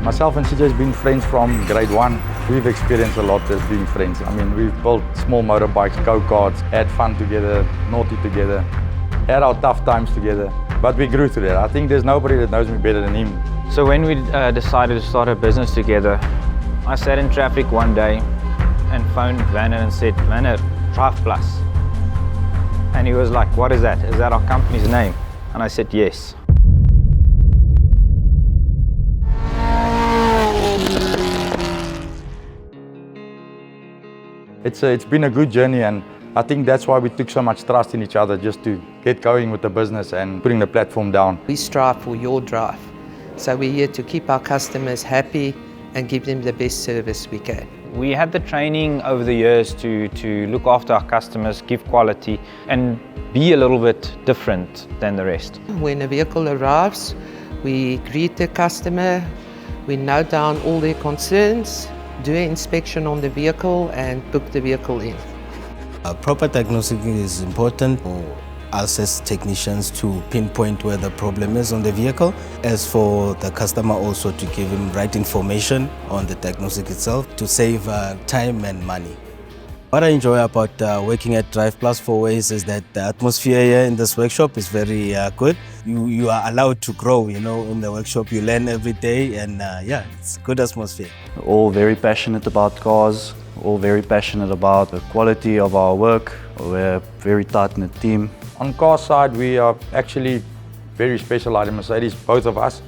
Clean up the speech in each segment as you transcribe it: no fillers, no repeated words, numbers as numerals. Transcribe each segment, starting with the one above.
Myself and CJ has been friends from grade 1. We've experienced a lot as being friends. I mean, we've built small motorbikes, go-karts, had fun together, naughty together, had our tough times together, but we grew through that. I think there's nobody that knows me better than him. So when we decided to start a business together, I sat in traffic one day and phoned Werner and said, "Werner, DrivePlus." And he was like, "What is that? Is that our company's name?" And I said, "Yes." It's been a good journey, and I think that's why we took so much trust in each other, just to get going with the business and putting the platform down. We strive for your drive. So we're here to keep our customers happy and give them the best service we can. We had the training over the years to look after our customers, give quality, and be a little bit different than the rest. When a vehicle arrives, we greet the customer, we note down all their concerns, do an inspection on the vehicle and book the vehicle in. Proper diagnostic is important for us as technicians to pinpoint where the problem is on the vehicle, as for the customer also to give him right information on the diagnostic itself to save time and money. What I enjoy about working at DrivePlus for Ways is that the atmosphere here in this workshop is very good. You are allowed to grow, you know, in the workshop. You learn every day, and yeah, it's a good atmosphere. All very passionate about cars, all very passionate about the quality of our work. We're a very tight-knit team. On car side, we are actually very specialized in Mercedes, both of us.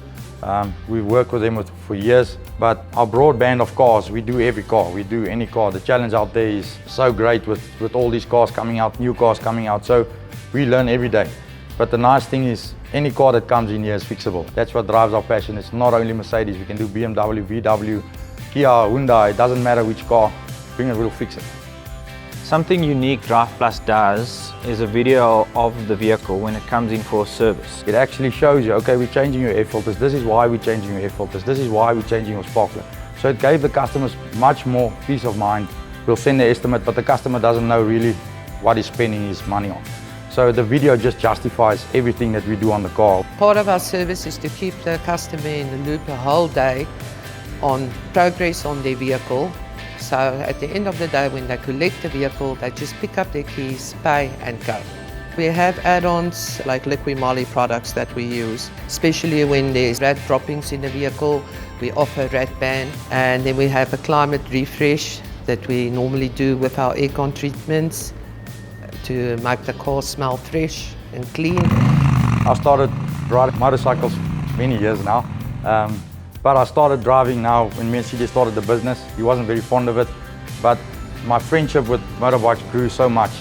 We've worked with them for years, but our broad band of cars, we do every car, we do any car. The challenge out there is so great with all these cars coming out, new cars coming out, so we learn every day. But the nice thing is, any car that comes in here is fixable. That's what drives our passion. It's not only Mercedes, we can do BMW, VW, Kia, Hyundai, it doesn't matter which car, bring it, we'll fix it. Something unique DrivePlus does is a video of the vehicle when it comes in for a service. It actually shows you, okay, we're changing your air filters, this is why we're changing your air filters, this is why we're changing your spark plug. So it gave the customers much more peace of mind. We'll send the estimate, but the customer doesn't know really what he's spending his money on. So the video just justifies everything that we do on the car. Part of our service is to keep the customer in the loop the whole day on progress on their vehicle. So at the end of the day, when they collect the vehicle, they just pick up their keys, pay and go. We have add-ons like Liqui Moly products that we use, especially when there's rat droppings in the vehicle. We offer rat ban, and then we have a climate refresh that we normally do with our aircon treatments to make the car smell fresh and clean. I started riding motorcycles many years now. But I started driving now when me and CJ started the business. He wasn't very fond of it, but my friendship with motorbikes grew so much.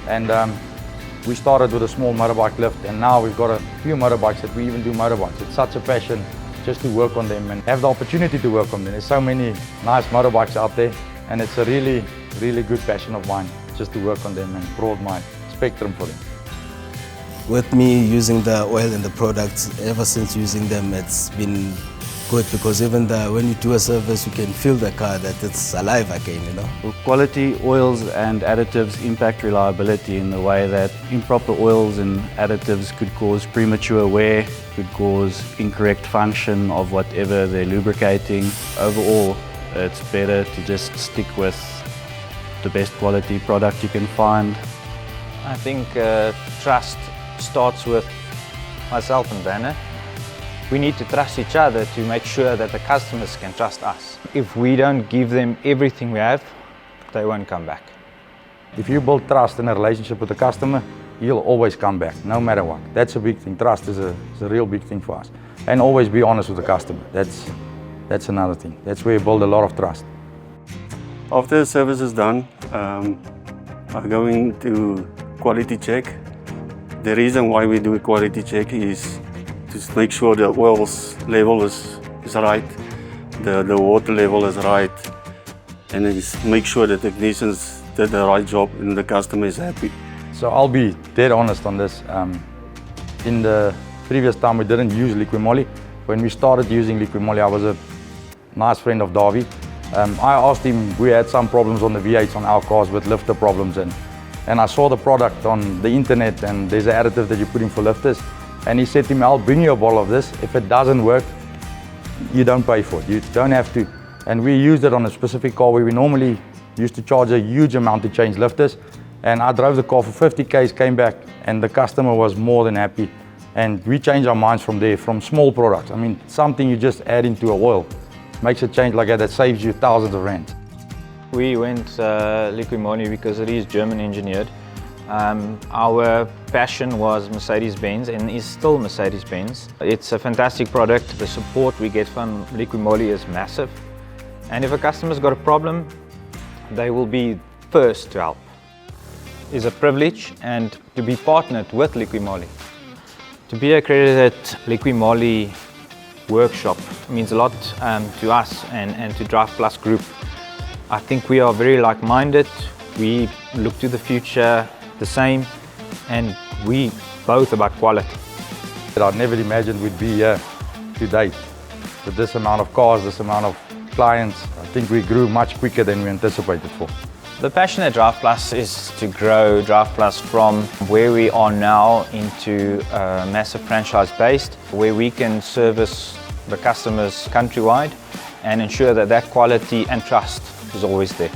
And we started with a small motorbike lift, and now we've got a few motorbikes that we even do motorbikes. It's such a passion just to work on them and have the opportunity to work on them. There's so many nice motorbikes out there, and it's a really, really good passion of mine just to work on them and broaden my spectrum for them. With me using the oil and the products, ever since using them, it's been good, because even when you do a service, you can feel the car that it's alive again, you know. Well, quality oils and additives impact reliability in the way that improper oils and additives could cause premature wear, could cause incorrect function of whatever they're lubricating. Overall, it's better to just stick with the best quality product you can find. I think trust starts with myself and Werner. We need to trust each other to make sure that the customers can trust us. If we don't give them everything we have, they won't come back. If you build trust in a relationship with the customer, he'll always come back, no matter what. That's a big thing. Trust is a real big thing for us. And always be honest with the customer. That's another thing. That's where you build a lot of trust. After the service is done, I go into quality check. The reason why we do a quality check is to make sure the oil's level is right, the water level is right, and just make sure the technicians did the right job and the customer is happy. So I'll be dead honest on this. In the previous time we didn't use Liqui Moly. When we started using Liqui Moly, I was a nice friend of Davy. I asked him, we had some problems on the V8s on our cars with lifter problems, and I saw the product on the internet, and there's an additive that you put in for lifters. And he said to me, I'll bring you a bottle of this. If it doesn't work, you don't pay for it. You don't have to. And we used it on a specific car where we normally used to charge a huge amount to change lifters. And I drove the car for 50 Ks, came back, and the customer was more than happy. And we changed our minds from there, from small products. I mean, something you just add into a oil makes a change like that saves you thousands of rands. We went Liqui Moly because it is German engineered. Our passion was Mercedes-Benz and is still Mercedes-Benz. It's a fantastic product. The support we get from Liqui Moly is massive. And if a customer's got a problem, they will be first to help. It's a privilege and to be partnered with Liqui Moly. To be accredited Liqui Moly workshop means a lot to us and to DrivePlus Group. I think we are very like-minded. We look to the future the same, and we both about quality. I never imagined we'd be here today with this amount of cars, this amount of clients. I think we grew much quicker than we anticipated for. The passion at DrivePlus is to grow DrivePlus from where we are now into a massive franchise based, where we can service the customers countrywide and ensure that that quality and trust is always there.